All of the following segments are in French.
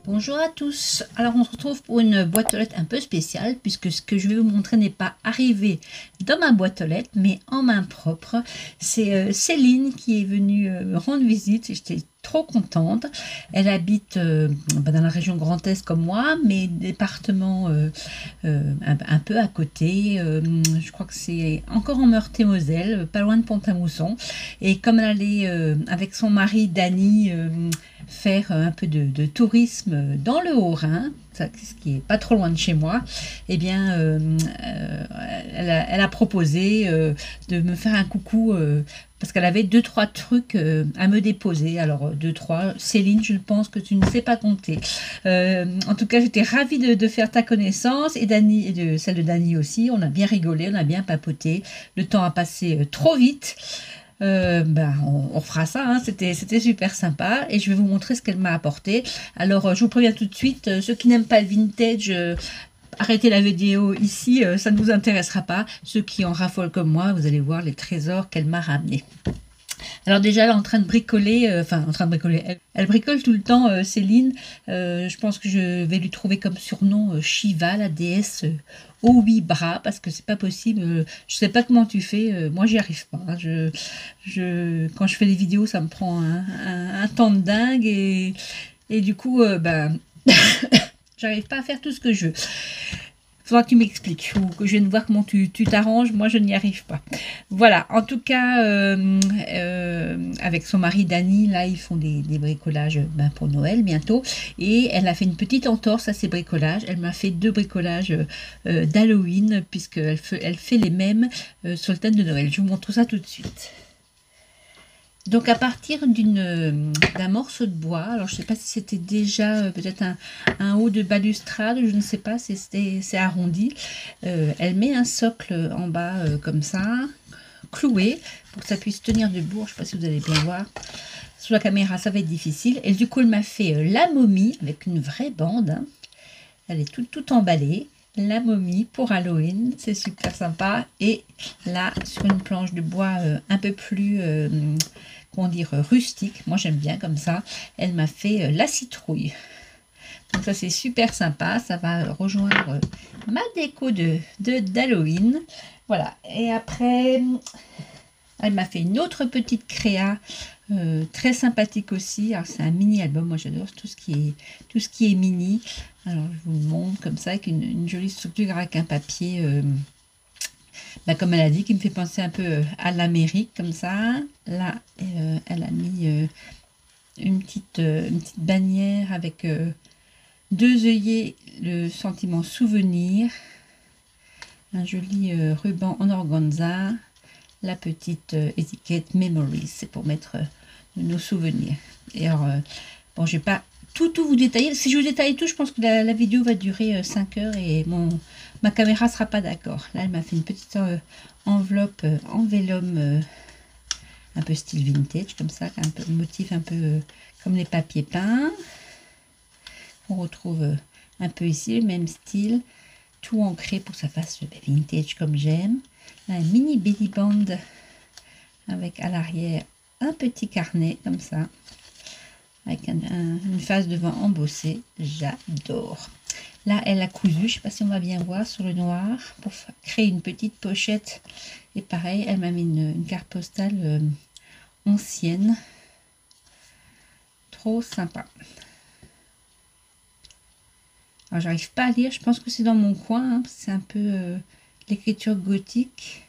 Bonjour à tous. Alors on se retrouve pour une boîte aux lettres un peu spéciale puisque ce que je vais vous montrer n'est pas arrivé dans ma boîte aux lettres mais en main propre. C'est Céline qui est venue me rendre visite et j'étais trop contente. Elle habite dans la région Grand Est comme moi, mais département un peu à côté. Je crois que c'est encore en Meurthe-et-Moselle, pas loin de Pont-à-Mousson. Et comme elle allait avec son mari Dany faire un peu de tourisme dans le Haut-Rhin, ce qui est pas trop loin de chez moi, eh bien, elle a proposé de me faire un coucou parce qu'elle avait 2-3 trucs à me déposer. Alors, 2-3, Céline, je pense que tu ne sais pas compter. En tout cas, j'étais ravie de faire ta connaissance et Dany, et celle de Dany aussi. On a bien rigolé, on a bien papoté. Le temps a passé trop vite. On fera ça, hein. C'était super sympa et je vais vous montrer ce qu'elle m'a apporté. Alors je vous préviens tout de suite, ceux qui n'aiment pas le vintage, arrêtez la vidéo ici, ça ne vous intéressera pas. Ceux qui en raffolent comme moi, vous allez voir les trésors qu'elle m'a ramenés. Alors déjà, elle est en train de bricoler, elle bricole tout le temps, Céline. Je pense que je vais lui trouver comme surnom Shiva, la déesse aux 8 bras, parce que c'est pas possible. Je sais pas comment tu fais, moi j'y arrive pas. Hein. Quand je fais des vidéos, ça me prend un temps de dingue et du coup, j'arrive pas à faire tout ce que je veux. Faudra que tu m'expliques ou que je vienne voir comment tu t'arranges. Moi, je n'y arrive pas. Voilà. En tout cas, avec son mari Dany, là, ils font des bricolages pour Noël bientôt. Et elle a fait une petite entorse à ces bricolages. Elle m'a fait 2 bricolages d'Halloween, puisqu'elle fait les mêmes sur le thème de Noël. Je vous montre ça tout de suite. Donc à partir d'un morceau de bois, alors je ne sais pas si c'était déjà peut-être un haut de balustrade, je ne sais pas, c'est arrondi. Elle met un socle en bas comme ça, cloué, pour que ça puisse tenir debout. Je ne sais pas si vous allez bien voir. Sous la caméra, ça va être difficile. Et du coup, elle m'a fait la momie avec une vraie bande. Hein. Elle est tout emballée. La momie pour Halloween, c'est super sympa. Et là, sur une planche de bois un peu plus... comment dire, rustique, moi j'aime bien comme ça, elle m'a fait la citrouille. Donc ça c'est super sympa, ça va rejoindre ma déco d'Halloween. Voilà, et après elle m'a fait une autre petite créa très sympathique aussi. Alors c'est un mini album, moi j'adore tout ce qui est mini. Alors je vous le montre comme ça avec une jolie structure avec un papier comme elle a dit, qui me fait penser un peu à l'Amérique, comme ça. Là, elle a mis une petite bannière avec 2 œillets, le sentiment souvenir, un joli ruban en organza, la petite étiquette Memories, c'est pour mettre nos souvenirs. Et alors, bon, je vais pas tout vous détailler. Si je vous détaille tout, je pense que la vidéo va durer 5 heures et ma caméra sera pas d'accord. Là, elle m'a fait une petite enveloppe en vélum un peu style vintage, comme ça, un peu motif un peu comme les papiers peints. On retrouve un peu ici le même style, tout ancré pour que ça fasse vintage comme j'aime. Là, un mini belly band avec à l'arrière un petit carnet comme ça, avec une face devant embossée. J'adore. Là, elle a cousu, je ne sais pas si on va bien voir sur le noir, pour créer une petite pochette. Et pareil, elle m'a mis une carte postale ancienne. Trop sympa. Alors, j'arrive pas à lire, je pense que c'est dans mon coin. Hein, c'est un peu l'écriture gothique.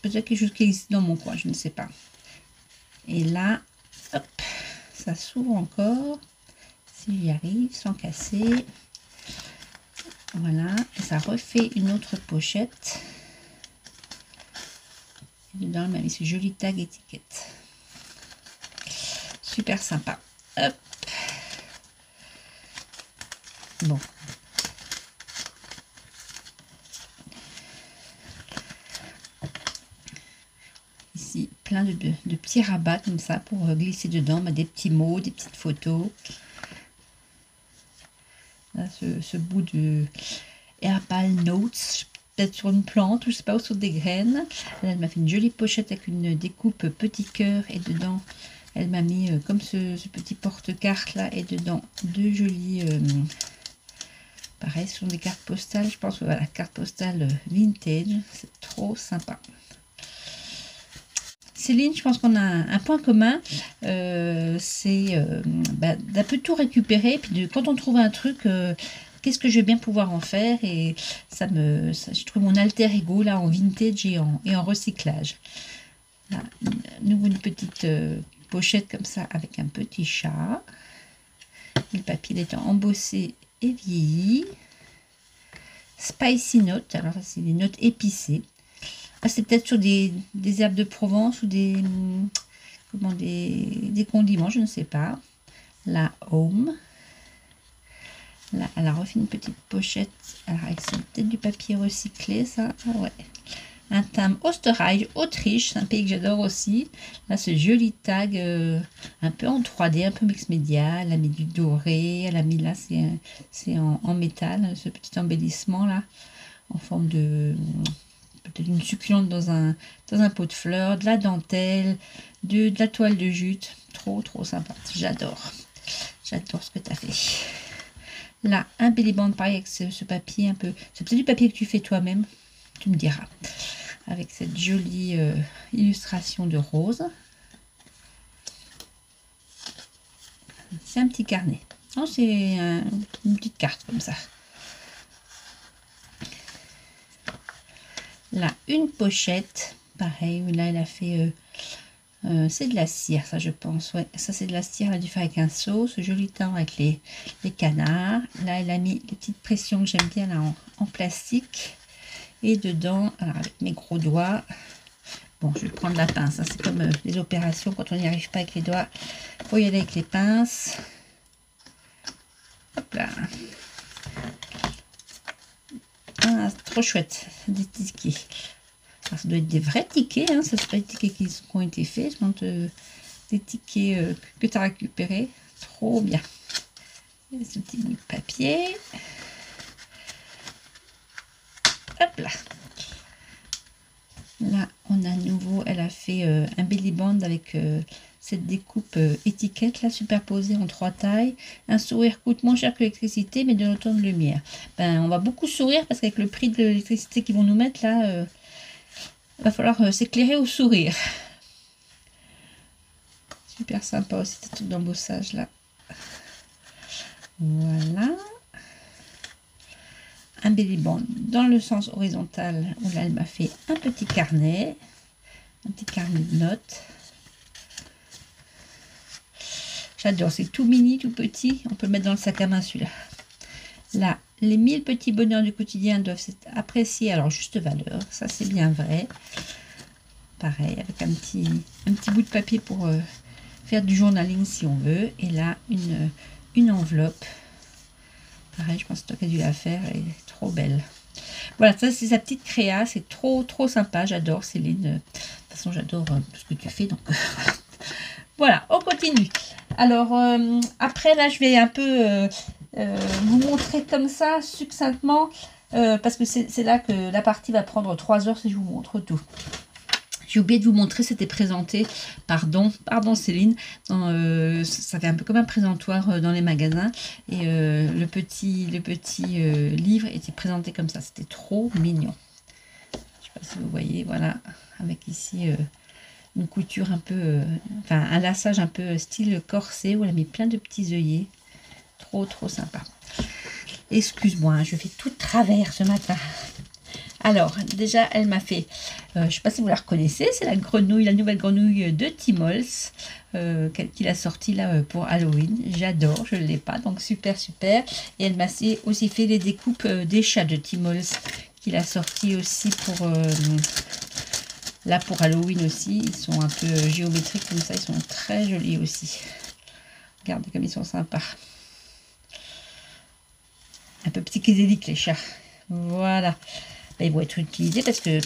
Peut-être quelque chose qui existe dans mon coin, je ne sais pas. Et là, hop, ça s'ouvre encore. Si j'y arrive, sans casser. Voilà, et ça refait une autre pochette. Et dedans, elle m'a mis ce joli tag étiquette. Super sympa. Hop. Bon. Ici, plein de petits rabats comme ça pour glisser dedans, des petits mots, des petites photos. Là, ce bout de Herbal Notes, peut-être sur une plante, ou je sais pas, ou sur des graines. Là, elle m'a fait une jolie pochette avec une découpe petit cœur et dedans Elle m'a mis comme ce petit porte-carte là, et dedans deux jolies, pareil, ce sont des cartes postales, je pense, voilà, carte postale vintage, c'est trop sympa. Céline, je pense qu'on a un point commun, c'est d'un peu tout récupérer, puis quand on trouve un truc, qu'est-ce que je vais bien pouvoir en faire, et je trouve mon alter ego là en vintage et en recyclage. Là, nouveau une petite pochette comme ça avec un petit chat. Le papier étant embossé et vieilli. Spicy notes, alors ça c'est des notes épicées. Ah, c'est peut-être sur des herbes de Provence ou des condiments, je ne sais pas. La home. Là, elle a refait une petite pochette. Alors, avec peut-être du papier recyclé, ça. Ah ouais. Un thème Österreich, Autriche, c'est un pays que j'adore aussi. Là, ce joli tag un peu en 3D, un peu mix média. Elle a mis du doré, elle a mis là, c'est en métal, ce petit embellissement là, en forme de peut-être une succulente dans un pot de fleurs, de la dentelle, de la toile de jute. Trop, trop sympa. J'adore. J'adore ce que tu as fait. Là, un belly band pareil avec ce papier un peu. C'est peut-être du papier que tu fais toi-même. Tu me diras. Avec cette jolie illustration de rose. C'est un petit carnet. Non, c'est une petite carte comme ça. Là, une pochette. Pareil, là, elle a fait... c'est de la cire, ça, je pense. Ouais, ça, c'est de la cire. Elle a dû faire avec un seau. Ce joli temps avec les canards. Là, elle a mis les petites pressions que j'aime bien là en plastique. Et dedans, alors avec mes gros doigts, bon, je vais prendre la pince. Hein, c'est comme les opérations, quand on n'y arrive pas avec les doigts, il faut y aller avec les pinces. Hop là. Ah, trop chouette, des tickets. Alors, ça doit être des vrais tickets, hein, ça ne sont pas des tickets qui ont été faits, ce sont des tickets que tu as récupérés. Trop bien. Et ce petit bout de papier. Hop là. Là, on a à nouveau, elle a fait un belly band avec cette découpe étiquette là, superposée en 3 tailles. Un sourire coûte moins cher que l'électricité, mais de l'automne de lumière. Ben, on va beaucoup sourire parce qu'avec le prix de l'électricité qu'ils vont nous mettre là, va falloir s'éclairer au sourire. Super sympa aussi, cette truc d'embossage là. Voilà. Un belly band dans le sens horizontal où là elle m'a fait un petit carnet de notes. J'adore, c'est tout mini, tout petit, on peut le mettre dans le sac à main celui-là. Là, les 1000 petits bonheurs du quotidien doivent être appréciés à leur juste valeur, ça c'est bien vrai. Pareil, avec un petit bout de papier pour faire du journaling si on veut. Et là, une enveloppe. Pareil, je pense que toi qui as dû la faire, elle est trop belle. Voilà, ça c'est sa petite créa, c'est trop trop sympa, j'adore Céline. De toute façon, j'adore tout ce que tu fais, donc voilà, on continue. Alors, après là, je vais un peu vous montrer comme ça, succinctement, parce que c'est là que la partie va prendre 3 heures si je vous montre tout. J'ai oublié de vous montrer, c'était présenté, pardon Céline, ça fait un peu comme un présentoir dans les magasins, et le petit livre était présenté comme ça, c'était trop mignon. Je ne sais pas si vous voyez, voilà, avec ici une couture un peu, enfin un lassage un peu style corset, où elle a mis plein de petits œillets, trop trop sympa. Excuse-moi, je fais tout de travers ce matin. Alors, déjà, elle m'a fait, je ne sais pas si vous la reconnaissez, c'est la grenouille, la nouvelle grenouille de Timols, qu'il a sorti là pour Halloween. J'adore, je ne l'ai pas, donc super, super. Et elle m'a aussi fait les découpes des chats de Timols, qu'il a sorti aussi pour, là pour Halloween aussi. Ils sont un peu géométriques comme ça, ils sont très jolis aussi. Regardez comme ils sont sympas. Un peu psychédéliques les chats. Voilà. Ils vont être utilisés parce que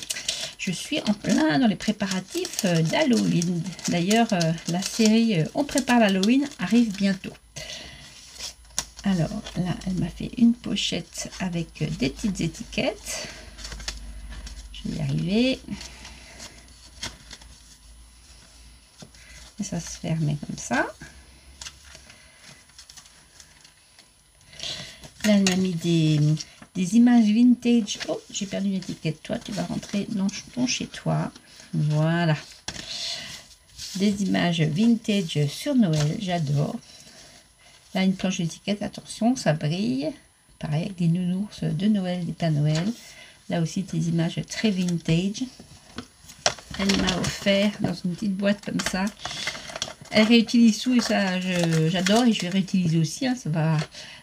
je suis en plein dans les préparatifs d'Halloween. D'ailleurs, la série On prépare l'Halloween arrive bientôt. Alors là, elle m'a fait une pochette avec des petites étiquettes. Je vais y arriver. ça se fermer comme ça. Là, elle m'a mis des images vintage. Oh, j'ai perdu une étiquette. Toi, tu vas rentrer dans ton chez toi. Voilà. Des images vintage sur Noël. J'adore. Là, une planche d'étiquette. Attention, ça brille. Pareil, avec des nounours de Noël, des Pères Noël. Là aussi, des images très vintage. Elle m'a offert dans une petite boîte comme ça. Elle réutilise tout et ça, j'adore. Et je vais réutiliser aussi. Hein,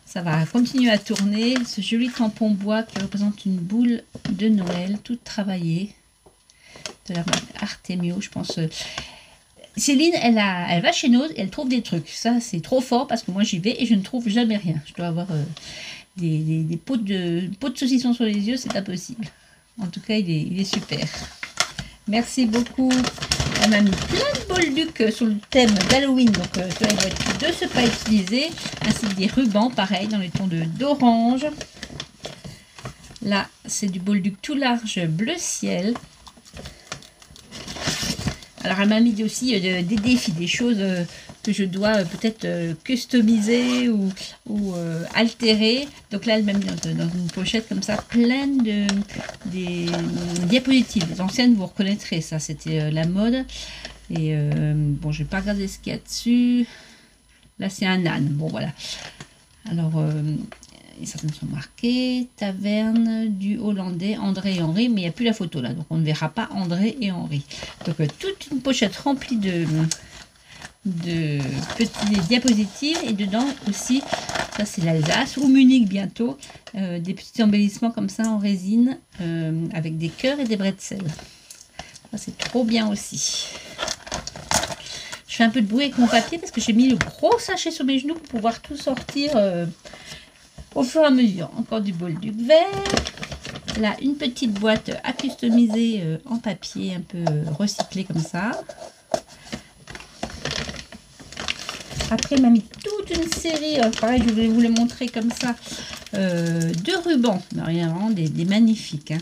ça va continuer à tourner. Ce joli tampon bois qui représente une boule de Noël, toute travaillée. De la marque Artemio, je pense. Céline, elle va chez Nose et elle trouve des trucs. Ça, c'est trop fort parce que moi, j'y vais et je ne trouve jamais rien. Je dois avoir des pots de saucisson sur les yeux, c'est pas possible. En tout cas, il est super. Merci beaucoup. Elle m'a mis plein de bolducs sur le thème d'Halloween. Donc, cela doit être de ce pas utilisé. Ainsi que des rubans, pareil, dans les tons d'orange. Là, c'est du bolduc tout large bleu ciel. Alors, elle m'a mis aussi des défis, des choses que je dois peut-être customiser ou altérer. Donc là, elle m'a mis dans une pochette comme ça, pleine des diapositives. Les anciennes, vous reconnaîtrez ça, c'était la mode. Et bon, je vais pas regarder ce qu'il y a dessus. Là, c'est un âne. Bon, voilà. Alors, certaines sont marquées. Taverne du Hollandais, André et Henri. Mais il n'y a plus la photo là. Donc, on ne verra pas André et Henri. Donc, toute une pochette remplie de petites diapositives. Et dedans aussi, ça c'est l'Alsace ou Munich bientôt. Des petits embellissements comme ça en résine. Avec des cœurs et des bretzels. Ça, c'est trop bien aussi. Je fais un peu de bruit avec mon papier parce que j'ai mis le gros sachet sur mes genoux pour pouvoir tout sortir au fur et à mesure. Encore du bolduc vert. Là, une petite boîte à customiser en papier un peu recyclé comme ça. Après, elle m'a mis toute une série, pareil, je vais vous les montrer comme ça, de rubans. Alors, il y a vraiment des magnifiques. Hein.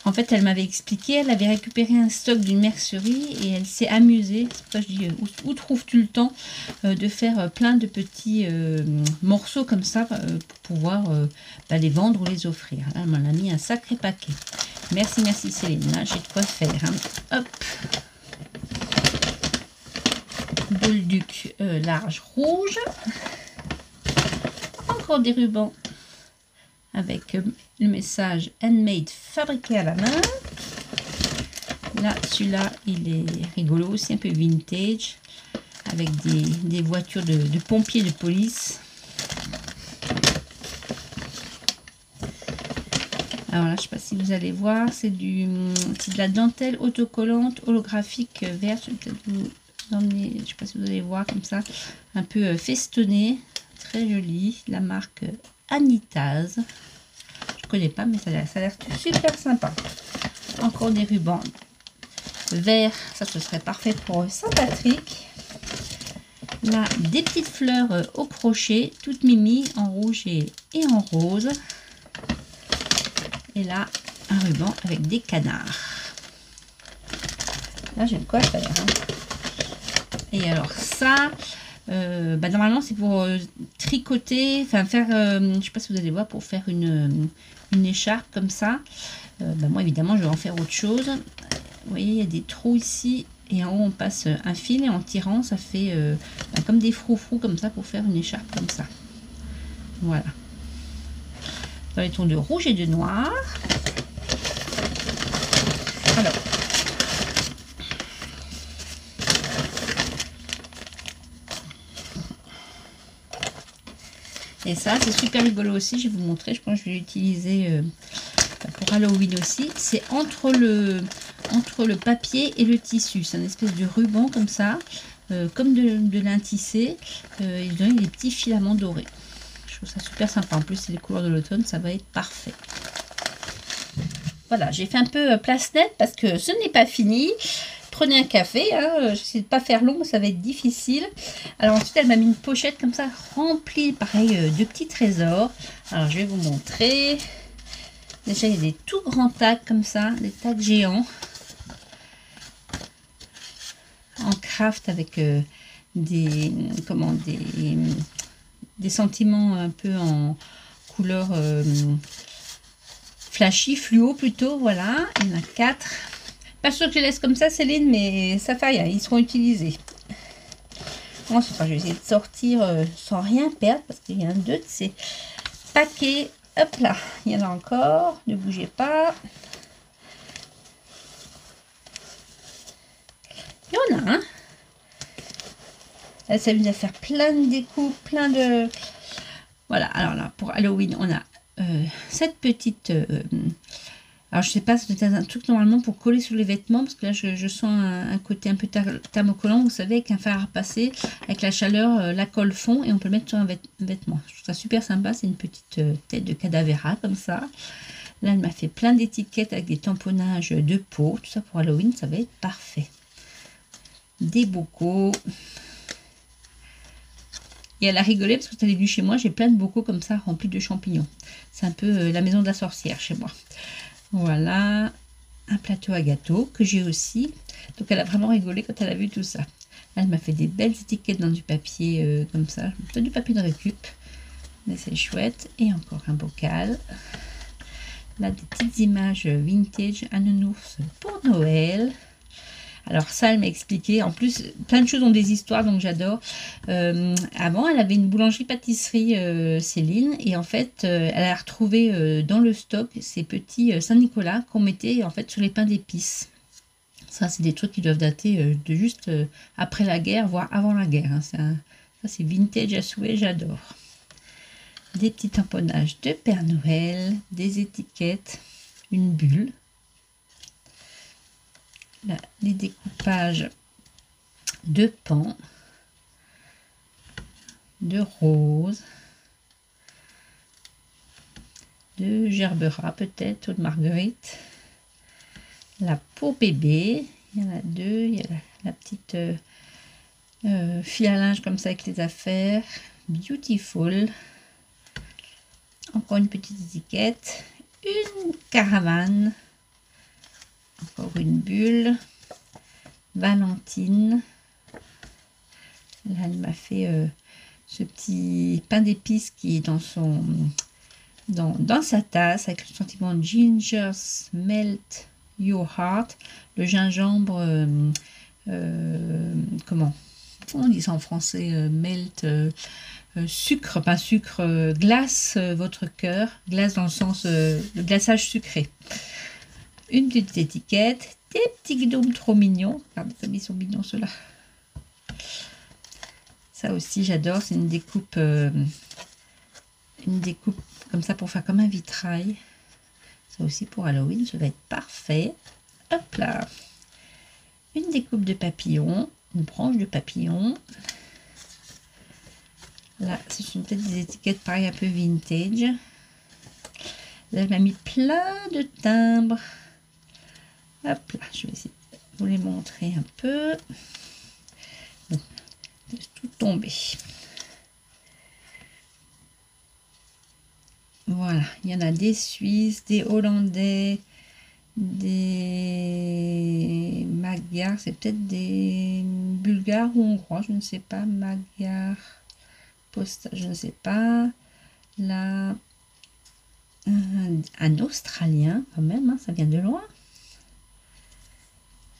En fait, elle m'avait expliqué, elle avait récupéré un stock d'une mercerie et elle s'est amusée. C'est pour ça que je dis, où trouves-tu le temps de faire plein de petits morceaux comme ça pour pouvoir les vendre ou les offrir. Là, elle m'en a mis un sacré paquet. Merci, merci Céline. Là, j'ai de quoi faire. Hein. Hop. Bolduc large rouge. Encore des rubans avec le message handmade fabriqué à la main. Là, celui-là, il est rigolo aussi, un peu vintage, avec des voitures de pompiers de police. Alors là, je ne sais pas si vous allez voir, c'est de la dentelle autocollante holographique verte. Je vais peut-être vous emmener, je ne sais pas si vous allez voir comme ça, un peu festonné, très joli, la marque Anitaz. Je connais pas, mais ça a l'air super sympa. Encore des rubans verts, ça ce serait parfait pour Saint-Patrick. Là, des petites fleurs au crochet, toutes mimi en rouge et en rose. Et là, un ruban avec des canards. Là, j'ai de quoi faire. Hein. Et alors ça, normalement c'est pour tricoter, enfin faire, je sais pas si vous allez voir, pour faire une écharpe comme ça. Moi évidemment je vais en faire autre chose. Vous voyez, il y a des trous ici et en haut on passe un fil et en tirant ça fait comme des froufrous comme ça pour faire une écharpe comme ça. Voilà. Dans les tons de rouge et de noir. Alors. Et ça, c'est super rigolo aussi. Je vais vous montrer. Je pense que je vais l'utiliser pour Halloween aussi. C'est entre le papier et le tissu. C'est une espèce de ruban comme ça, comme de lin tissé. Il donne des petits filaments dorés. Je trouve ça super sympa. En plus, c'est les couleurs de l'automne. Ça va être parfait. Voilà, j'ai fait un peu place nette parce que ce n'est pas fini. Prenez un café, hein. J'essaie de ne pas faire long, ça va être difficile. Alors ensuite, elle m'a mis une pochette comme ça, remplie, pareil, de petits trésors. Alors je vais vous montrer. Déjà, il y a des tout grands tags comme ça, des tags géants. en craft avec des sentiments un peu en couleur flashy, fluo plutôt, voilà. Il y en a 4. Pas sûr que je les laisse comme ça, Céline, mais ça fait rien, ils seront utilisés. Ensuite, je vais essayer de sortir sans rien perdre, parce qu'il y a 2 de ces paquets. Hop là, il y en a encore, ne bougez pas. Il y en a un. Elle s'amuse à faire plein de découpes, plein de... Voilà, alors là, pour Halloween, on a cette petite... alors, je sais pas, c'est un truc normalement pour coller sur les vêtements, parce que là, je sens un côté un peu thermocollant, vous savez, avec un fer à repasser, avec la chaleur, la colle fond, et on peut le mettre sur un vêtement. Je trouve ça super sympa, c'est une petite tête de cadavera, comme ça. Là, elle m'a fait plein d'étiquettes avec des tamponnages de peau, tout ça pour Halloween, ça va être parfait. Des bocaux. Et elle a rigolé parce que quand elle est venue chez moi, j'ai plein de bocaux comme ça remplis de champignons. C'est un peu la maison de la sorcière chez moi. Voilà, un plateau à gâteau que j'ai aussi. Donc elle a vraiment rigolé quand elle a vu tout ça. Elle m'a fait des belles étiquettes dans du papier comme ça. Peut-être du papier de récup, mais c'est chouette. Et encore un bocal. Là, des petites images vintage, un nounours pour Noël. Alors ça, elle m'a expliqué. En plus, plein de choses ont des histoires, donc j'adore. Avant, elle avait une boulangerie-pâtisserie, Céline. Et en fait, elle a retrouvé dans le stock ces petits Saint-Nicolas qu'on mettait en fait sur les pains d'épices. Ça, c'est des trucs qui doivent dater de juste après la guerre, voire avant la guerre. Hein. Ça, c'est vintage à souhait, j'adore. Des petits tamponnages de Père Noël, des étiquettes, une bulle. Là, les découpages de pans, de roses, de gerbera peut-être, ou de marguerite. La peau bébé, il y en a 2, il y a la petite fil à linge comme ça avec les affaires, beautiful. Encore une petite étiquette, une caravane, encore une bulle, Valentine. Là, elle m'a fait ce petit pain d'épices qui est dans sa tasse avec le sentiment ginger melt your heart. Le gingembre, comment on dit ça en français, melt, sucre, pas sucre, glace votre cœur, glace dans le sens le glaçage sucré. Une petite étiquette, des petits guidons trop mignons. Regardez comme ils sont mignons ceux-là. Ça aussi j'adore, c'est une découpe comme ça pour faire comme un vitrail. Ça aussi pour Halloween, ça va être parfait. Hop là. Une découpe de papillon, une branche de papillon. Là, ce sont peut-être des étiquettes pareil un peu vintage. Là, elle m'a mis plein de timbres. Hop là, je vais essayer de vous les montrer un peu. Bon, laisse tout tomber. Voilà, il y en a des Suisses, des Hollandais, des Magyars, c'est peut-être des Bulgares ou Hongrois, je ne sais pas, Magyars, je ne sais pas. Là, un Australien quand même, hein, ça vient de loin.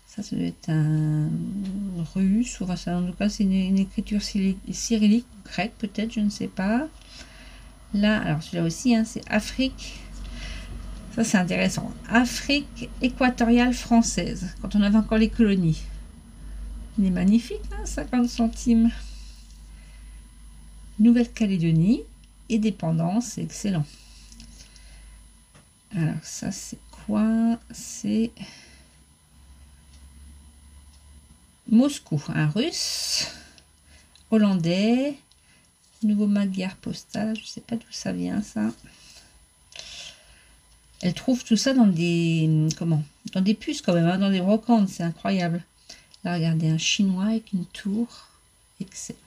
Ça doit être un russe, enfin, ça, en tout cas c'est une écriture cyrillique ou grecque peut-être, je ne sais pas. Là, alors celui-là aussi, hein, c'est Afrique. Ça c'est intéressant. Afrique équatoriale française, quand on avait encore les colonies. Il est magnifique, hein, 50 centimes. Nouvelle-Calédonie et dépendance, c'est excellent. Alors ça c'est quoi? C'est Moscou, un russe, hollandais, nouveau magyar postal, je sais pas d'où ça vient ça. Elle trouve tout ça dans des dans des puces quand même, hein, dans des brocantes, c'est incroyable. Là regardez, un chinois avec une tour, excellent.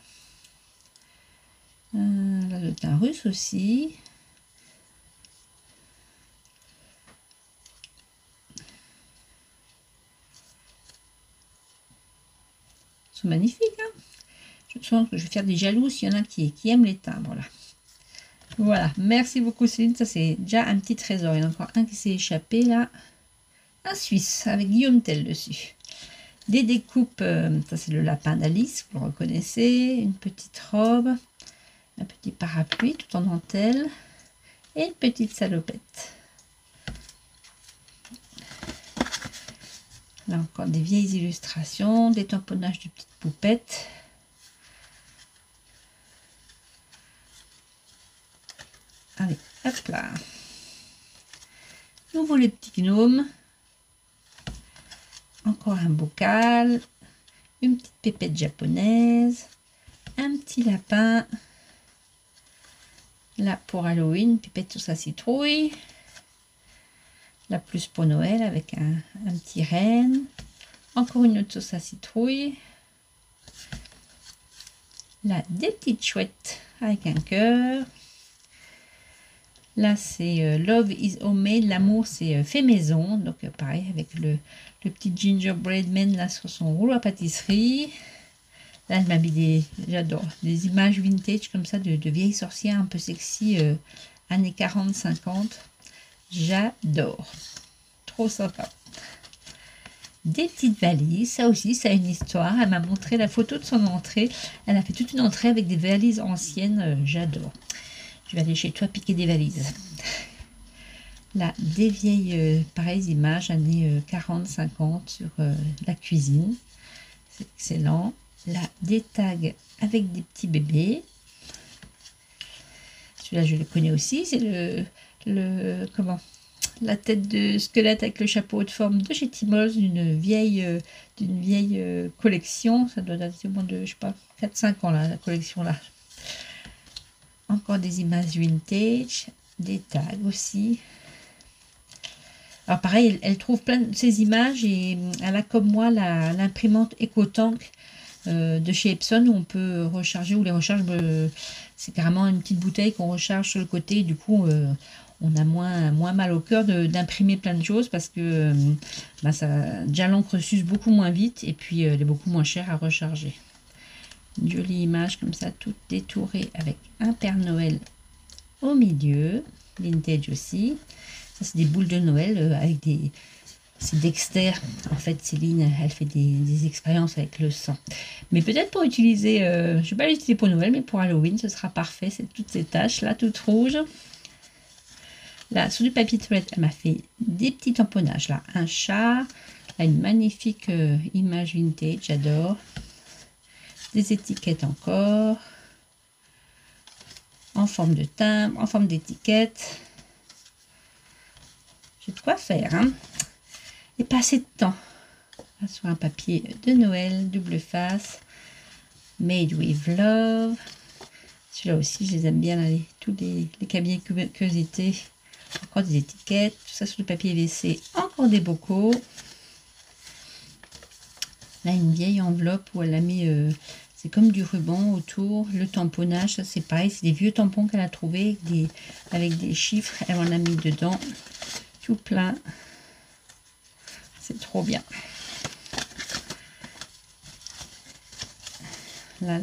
Là c'est un russe aussi. sont magnifiques. Hein, je sens que je vais faire des jaloux s'il y en a qui aiment les timbres là. Voilà, merci beaucoup Céline, ça c'est déjà un petit trésor. Il y en a encore un qui s'est échappé là. Un Suisse avec Guillaume Tell dessus. Des découpes, ça c'est le lapin d'Alice, vous le reconnaissez. Une petite robe, un petit parapluie tout en dentelle et une petite salopette. Là encore des vieilles illustrations, des tamponnages de petites poupettes. Allez, hop là. Nouveau les petits gnomes. Encore un bocal. Une petite pépette japonaise. Un petit lapin. Là pour Halloween, pipette sauce à citrouille. Là plus pour Noël avec un petit renne. Encore une autre sauce à citrouille. Là des petites chouettes avec un cœur. Là c'est Love is Homemade, l'amour c'est fait maison. Donc pareil avec le petit gingerbread man là sur son rouleau à pâtisserie. Là, elle m'a mis j'adore, des images vintage comme ça de vieilles sorcières un peu sexy, années 40-50. J'adore. Trop sympa. Des petites valises, ça aussi, ça a une histoire. Elle m'a montré la photo de son entrée. Elle a fait toute une entrée avec des valises anciennes. J'adore. Je vais aller chez toi piquer des valises. Là, des vieilles, pareilles images, années 40-50 sur la cuisine. C'est excellent. Là, des tags avec des petits bébés. Celui-là, je le connais aussi. C'est la tête de squelette avec le chapeau de forme de chez Timoz, d'une vieille collection. Ça doit dater au moins de, je sais pas, 4-5 ans, là, la collection là. Encore des images vintage, des tags aussi. Alors pareil, elle trouve plein de ces images et elle a comme moi l'imprimante EcoTank de chez Epson où on peut recharger, ou les recharges, c'est carrément une petite bouteille qu'on recharge sur le côté. Et du coup, on a moins mal au cœur d'imprimer plein de choses parce que déjà l'encre s'use beaucoup moins vite et puis elle est beaucoup moins chère à recharger. Une jolie image comme ça, toute détourée avec un Père Noël au milieu, vintage aussi. Ça c'est des boules de Noël avec des... C'est Dexter, en fait Céline, elle fait des expériences avec le sang. Mais peut-être pour utiliser, je ne vais pas l'utiliser pour Noël, mais pour Halloween, ce sera parfait. C'est toutes ces taches là, toutes rouges. Là, sur du papier toilette, elle m'a fait des petits tamponnages. Là, un chat, là, une magnifique image vintage, j'adore. Des étiquettes encore. En forme de timbre, en forme d'étiquette. J'ai de quoi faire, hein. Et passer de temps là, sur un papier de Noël, double face, Made with Love. Celui-là aussi, je les aime bien, là, tous les cabinets curiosité. Encore des étiquettes, tout ça sur le papier WC, encore des bocaux. Là, une vieille enveloppe où elle a mis, c'est comme du ruban autour, le tamponnage, ça c'est pareil, c'est des vieux tampons qu'elle a trouvés avec des chiffres, elle en a mis dedans, tout plein. C'est trop bien. Là,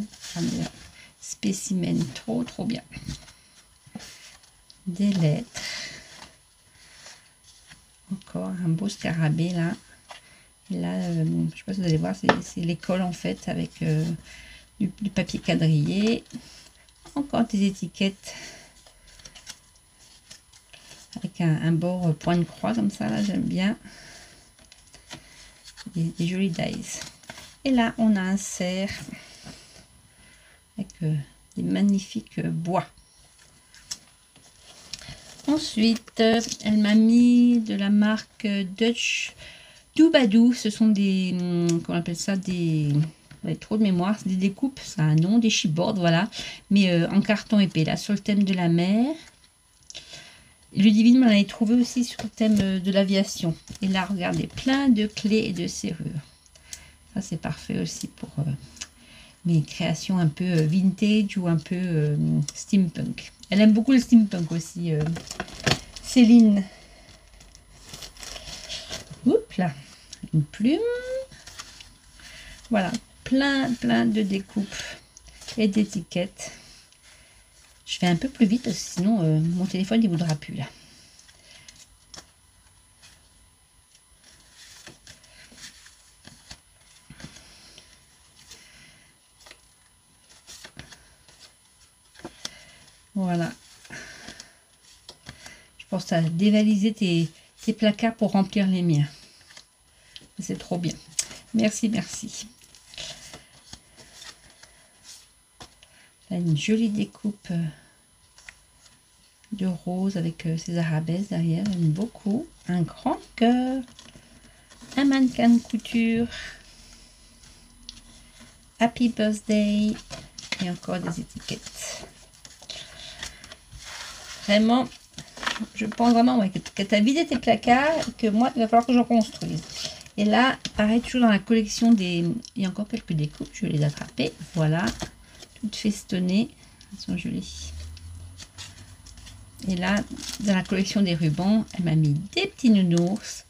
spécimen, trop bien. Des lettres. Encore un beau scarabée là. Et là, je ne sais pas si vous allez voir, c'est l'école en fait avec du papier quadrillé. Encore des étiquettes avec un bord point de croix comme ça, là j'aime bien. Des jolis dies. Et là, on a un cerf avec des magnifiques bois. Ensuite, elle m'a mis de la marque Dutch Doubadou. Ce sont des, comment on appelle ça, des, trop de mémoire, c'est des découpes, ça a un nom, des chipboards, voilà, mais en carton épais, là, sur le thème de la mer. Ludivine m'en avait trouvé aussi sur le thème de l'aviation. Et là, regardez, plein de clés et de serrures. Ça, c'est parfait aussi pour mes créations un peu vintage ou un peu steampunk. Elle aime beaucoup le steampunk aussi, Céline. Oups là, une plume. Voilà, plein de découpes et d'étiquettes. Je fais un peu plus vite, sinon mon téléphone il voudra plus là. Voilà. Je pense à dévaliser tes placards pour remplir les miens. C'est trop bien. Merci, merci. Là, une jolie découpe de rose avec ces arabesques derrière. J'aime beaucoup. Un grand cœur. Un mannequin de couture. Happy birthday. Et encore des étiquettes. Vraiment, je pense vraiment ouais, que tu as vidé tes placards et que moi, il va falloir que je reconstruise. Et là, pareil, toujours dans la collection des... Il y a encore quelques découpes, je vais les attraper. Voilà, toutes festonnées. Elles sont jolies. Et là, dans la collection des rubans, elle m'a mis des petits nounours,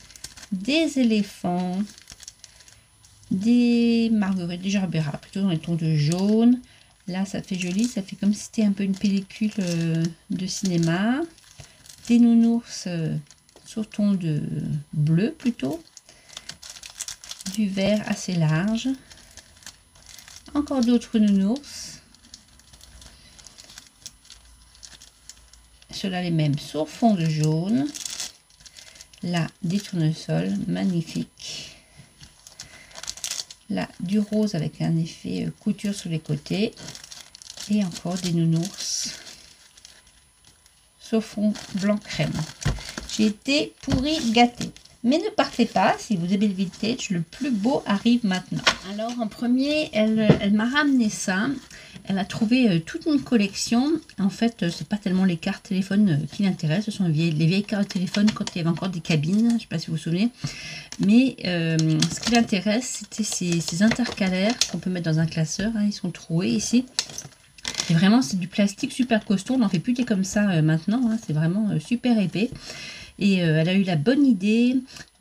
des éléphants, des marguerites, des gerbera, plutôt dans les tons de jaune. Là, ça fait joli, ça fait comme si c'était un peu une pellicule de cinéma. Des nounours sur ton de bleu plutôt. Du vert assez large. Encore d'autres nounours. Ceux-là les mêmes sur fond de jaune. Là, des tournesols magnifiques. Là, du rose avec un effet couture sur les côtés. Et encore des nounours sur fond blanc crème. J'ai été pourrie gâtée. Mais ne partez pas, si vous aimez le vintage, le plus beau arrive maintenant. Alors en premier, elle m'a ramené ça. Elle a trouvé toute une collection. En fait, c'est pas tellement les cartes téléphones qui l'intéressent. Ce sont les vieilles cartes téléphone quand il y avait encore des cabines. Je ne sais pas si vous vous souvenez. Mais ce qui l'intéresse, c'était ces intercalaires qu'on peut mettre dans un classeur. Hein, ils sont troués ici. Et vraiment, c'est du plastique super costaud. On n'en fait plus des comme ça maintenant. Hein, c'est vraiment super épais. Et elle a eu la bonne idée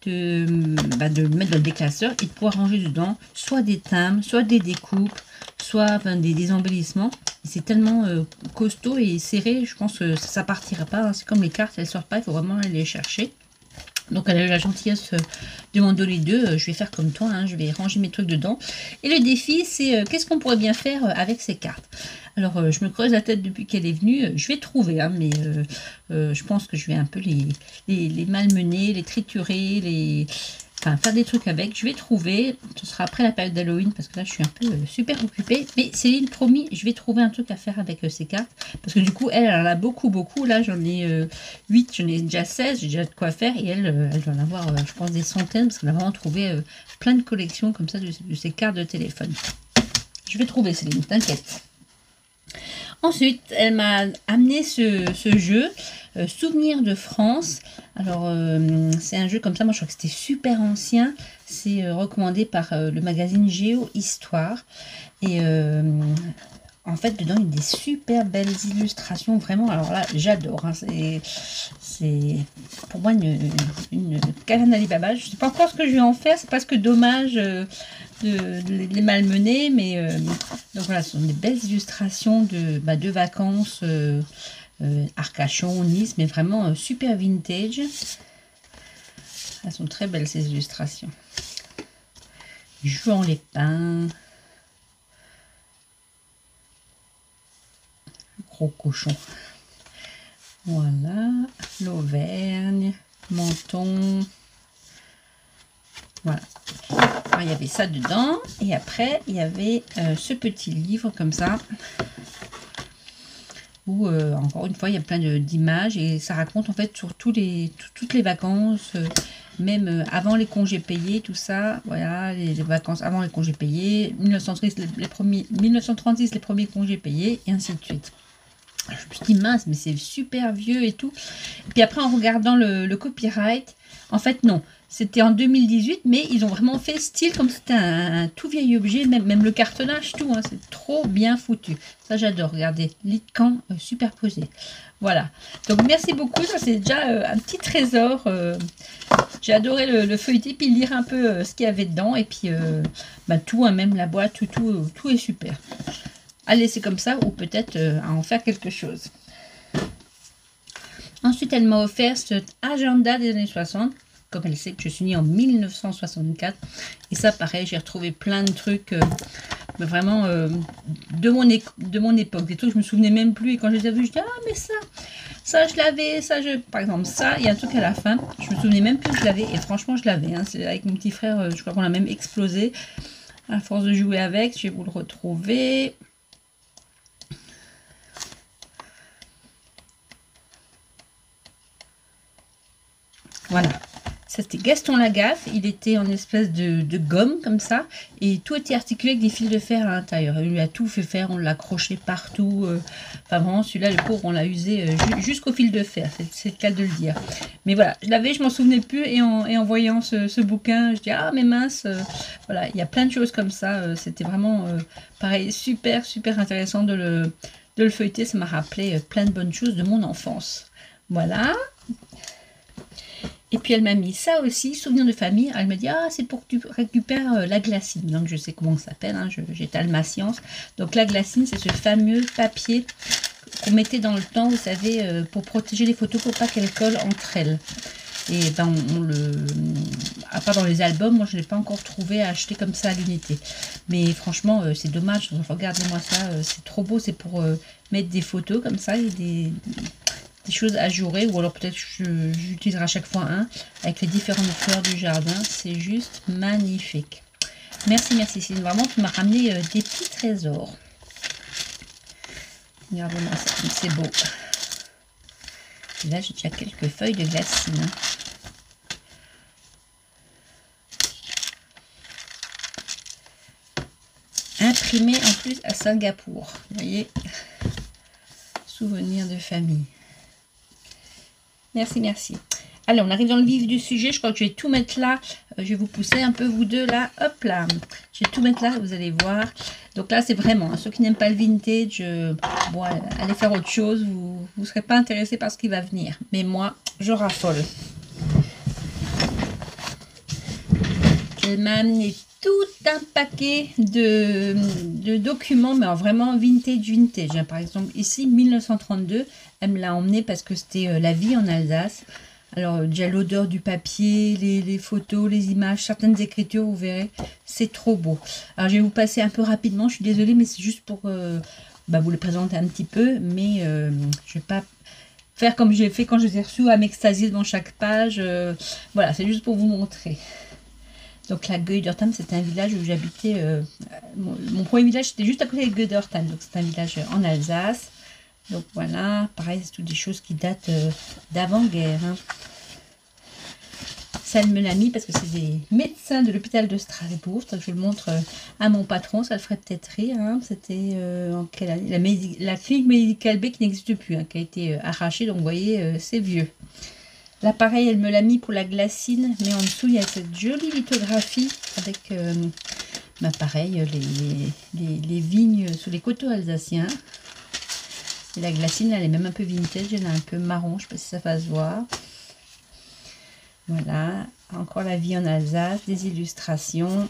de le mettre dans le déclasseur et de pouvoir ranger dedans soit des timbres, soit des découpes, soit des embellissements. C'est tellement costaud et serré, je pense que ça partira pas. Hein. C'est comme les cartes, elles sortent pas, il faut vraiment aller les chercher. Donc elle a eu la gentillesse de m'en donner deux. Je vais faire comme toi, hein, je vais ranger mes trucs dedans. Et le défi, c'est qu'est-ce qu'on pourrait bien faire avec ces cartes. Alors je me creuse la tête depuis qu'elle est venue. Je vais trouver, hein, mais je pense que je vais un peu les malmener, les triturer, enfin faire des trucs avec. Je vais trouver. Ce sera après la période d'Halloween parce que là je suis un peu super occupée. Mais Céline, promis, je vais trouver un truc à faire avec ces cartes. Parce que du coup, elle en a beaucoup. Là j'en ai 8, j'en ai déjà 16, j'ai déjà de quoi faire. Et elle doit en avoir, je pense, des centaines. Parce qu'elle a vraiment trouvé plein de collections comme ça de ces cartes de téléphone. Je vais trouver, Céline, t'inquiète. Ensuite, elle m'a amené ce jeu, Souvenirs de France. Alors, c'est un jeu comme ça, moi je crois que c'était super ancien. C'est recommandé par le magazine Géo Histoire. Et en fait, dedans, il y a des super belles illustrations. Vraiment, alors là, j'adore. Hein, c'est pour moi une canne Alibaba. Je ne sais pas encore ce que je vais en faire. C'est presque dommage de les malmener. Mais donc voilà, ce sont des belles illustrations de vacances. Arcachon, Nice, mais vraiment super vintage. Elles sont très belles ces illustrations. Jouant les pins. Gros cochon. Voilà. L'Auvergne. Menton. Voilà. Alors, il y avait ça dedans. Et après, il y avait ce petit livre comme ça. Où encore une fois il y a plein d'images et ça raconte en fait sur toutes les vacances, même avant les congés payés, tout ça, voilà, les vacances avant les congés payés, 1936 les premiers congés payés et ainsi de suite. Je me suis dit mince, mais c'est super vieux et tout. Et puis après en regardant le copyright, en fait non, C'était en 2018, mais ils ont vraiment fait style comme c'était un tout vieil objet, même le cartonnage, tout, hein, c'est trop bien foutu. Ça, j'adore. Regardez, lit de camp superposé. Voilà. Donc, merci beaucoup. Ça, c'est déjà un petit trésor. J'ai adoré le feuilleter, puis lire un peu ce qu'il y avait dedans. Et puis, bah, tout, hein, même la boîte, tout est super. À laisser comme ça, ou peut-être à en faire quelque chose. Ensuite, elle m'a offert cet agenda des années 60. Comme elle sait que je suis née en 1964. Et ça, pareil, j'ai retrouvé plein de trucs mais vraiment de mon époque. Des trucs que je me souvenais même plus. Et quand je les ai vus, je dis, ah, mais ça je l'avais. Par exemple, ça, il y a un truc à la fin. Je me souvenais même plus que je l'avais. Et franchement, je l'avais. Hein. C'est avec mon petit frère, je crois qu'on l'a même explosé. À force de jouer avec, je vais vous le retrouver. Voilà. C'était Gaston Lagaffe, il était en espèce de gomme comme ça, et tout était articulé avec des fils de fer à l'intérieur. Il lui a tout fait faire, on l'a accroché partout. Enfin vraiment, celui-là, le pauvre, on l'a usé jusqu'au fil de fer, c'est le cas de le dire. Mais voilà, je l'avais, je m'en souvenais plus, et en voyant ce bouquin, je dis, ah mais mince, voilà, il y a plein de choses comme ça. C'était vraiment, pareil, super intéressant de le feuilleter. Ça m'a rappelé plein de bonnes choses de mon enfance. Voilà. Et puis elle m'a mis ça aussi, souvenir de famille. Elle m'a dit, ah, c'est pour que tu récupères la glacine. Donc je sais comment ça s'appelle, hein, j'étale ma science. Donc la glacine, c'est ce fameux papier qu'on mettait dans le temps, vous savez, pour protéger les photos, pour pas qu'elles collent entre elles. Et ben à part dans les albums, moi je ne l'ai pas encore trouvé à acheter comme ça à l'unité. Mais franchement, c'est dommage. Regardez-moi ça, c'est trop beau. C'est pour mettre des photos comme ça et des choses ajourées, ou alors peut-être j'utiliserai à chaque fois un avec les différentes fleurs du jardin. C'est juste magnifique. Merci Céline, vraiment tu m'as ramené des petits trésors. Regardez-moi ça, c'est beau. Et là j'ai déjà quelques feuilles de glacine. Imprimé en plus à Singapour, vous voyez, souvenir de famille. Merci. Allez, on arrive dans le vif du sujet. Je crois que je vais tout mettre là. Je vais vous pousser un peu, vous deux, là. Hop là. Je vais tout mettre là, vous allez voir. Donc là, c'est vraiment, hein, ceux qui n'aiment pas le vintage, bon, allez faire autre chose. Vous ne serez pas intéressés par ce qui va venir. Mais moi, je raffole. Elle m'a amené tout un paquet de documents, mais vraiment vintage. Par exemple, ici, 1932, elle me l'a emmené parce que c'était la vie en Alsace. Alors, déjà l'odeur du papier, les photos, les images, certaines écritures, vous verrez, c'est trop beau. Alors, je vais vous passer un peu rapidement, je suis désolée, mais c'est juste pour vous les présenter un petit peu, mais je ne vais pas faire comme j'ai fait quand je les ai reçus, à m'extasier devant chaque page. Voilà, c'est juste pour vous montrer. Donc la Gödertheim, c'est un village où j'habitais. Mon premier village, c'était juste à côté de Gödertheim. Donc c'est un village en Alsace. Donc voilà, pareil, c'est toutes des choses qui datent d'avant-guerre. Hein. Ça, elle me l'a mis parce que c'est des médecins de l'hôpital de Strasbourg. Ça, je le montre à mon patron, ça le ferait peut-être rire. Hein. C'était en quelle année la clinique médicale B qui n'existe plus, hein, qui a été arrachée. Donc vous voyez, c'est vieux. Là, pareil, elle me l'a mis pour la glacine, mais en dessous, il y a cette jolie lithographie avec, pareil, les vignes sous les coteaux alsaciens. Et la glacine, elle est même un peu vintage, elle est un peu marron, je ne sais pas si ça va se voir. Voilà, encore la vie en Alsace, des illustrations.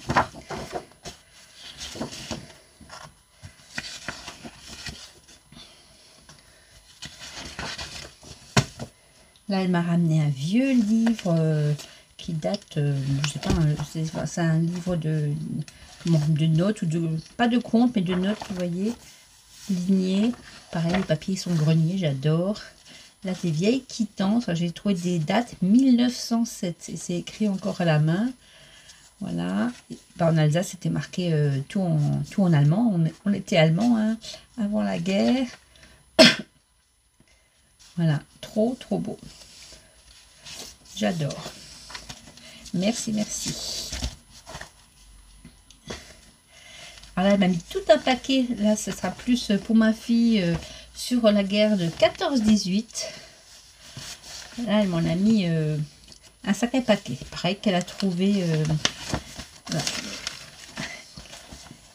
Là, elle m'a ramené un vieux livre qui date, je sais pas, c'est un livre de notes, pas de contes, mais de notes, vous voyez, lignées. Pareil, les papiers sont greniers, j'adore. Là, des vieilles quittances, j'ai trouvé des dates 1907, et c'est écrit encore à la main. Voilà. En Alsace, c'était marqué tout en allemand. On était allemand hein, avant la guerre. Voilà, trop beau. J'adore. Merci. Alors là, elle m'a mis tout un paquet. Là, ce sera plus pour ma fille sur la guerre de 14-18. Là, elle m'en a mis un sacré paquet. Pareil qu'elle a trouvé, voilà,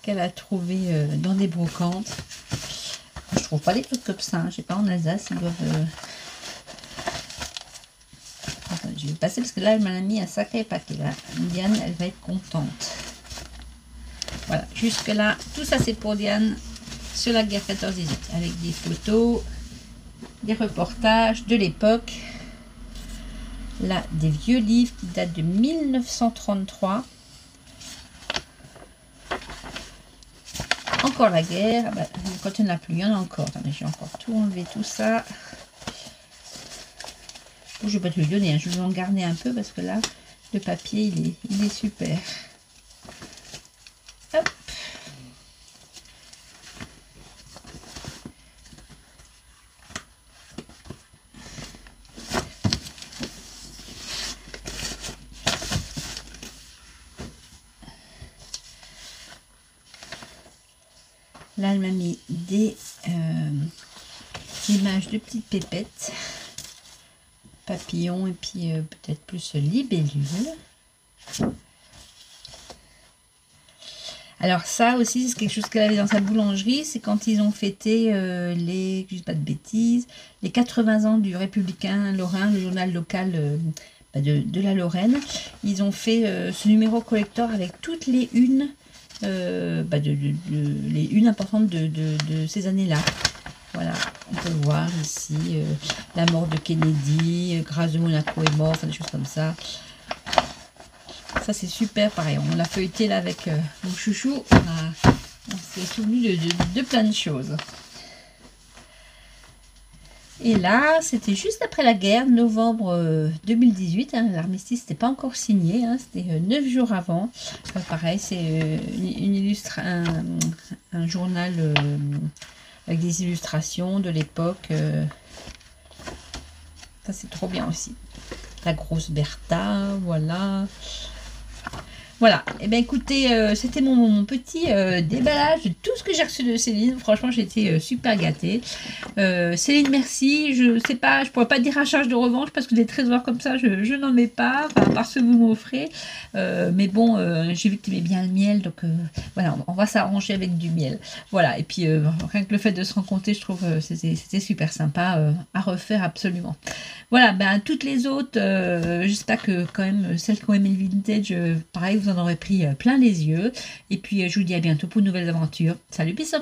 qu'elle a trouvé dans des brocantes. Je trouve pas des trucs comme ça. Je sais pas, en Alsace, ils doivent... Attends, je vais passer parce que là, elle m'a mis un sacré paquet. Là, Diane, elle va être contente. Voilà, jusque là, tout ça c'est pour Diane sur la guerre 14-18, avec des photos, des reportages de l'époque. Là, des vieux livres qui datent de 1933. Encore la guerre. Bah, quand il n'y en a plus, il y en a encore. Attendez, j'ai encore tout enlevé, tout ça. Je ne vais pas te le donner, hein. Je vais en garder un peu parce que là, le papier, il est super. Hop. Là, elle m'a mis des images de petites pépettes, papillons et puis peut-être plus libellules. Alors ça aussi, c'est quelque chose qu'elle avait dans sa boulangerie, c'est quand ils ont fêté les, je dis pas de bêtises, les 80 ans du Républicain Lorrain, le journal local de la Lorraine. Ils ont fait ce numéro collector avec toutes les unes, les unes importantes de ces années-là. Voilà, on peut voir ici la mort de Kennedy, Grâce de Monaco est mort, enfin des choses comme ça. Ça c'est super, pareil, on l'a feuilleté là avec mon chouchou, on s'est souvenu de plein de choses. Et là, c'était juste après la guerre, novembre 2018, hein, l'armistice n'était pas encore signé, hein, c'était 9 jours avant. Pareil, c'est un journal avec des illustrations de l'époque. Ça c'est trop bien aussi. La grosse Bertha, voilà. Voilà, et bien écoutez, c'était mon petit déballage de tout ce que j'ai reçu de Céline. Franchement, j'ai été super gâtée. Céline, merci. Je sais pas, je pourrais pas dire à charge de revanche parce que des trésors comme ça, je n'en mets pas, enfin, à part ceux que vous m'offrez. Mais bon, j'ai vu que tu aimais bien le miel, donc voilà, on va s'arranger avec du miel. Voilà, et puis rien que le fait de se rencontrer, je trouve c'était super sympa à refaire absolument. Voilà, ben toutes les autres, j'espère que quand même celles qui ont aimé le vintage, pareil, vous en aurez pris plein les yeux. Et puis je vous dis à bientôt pour de nouvelles aventures. Salut, bisous!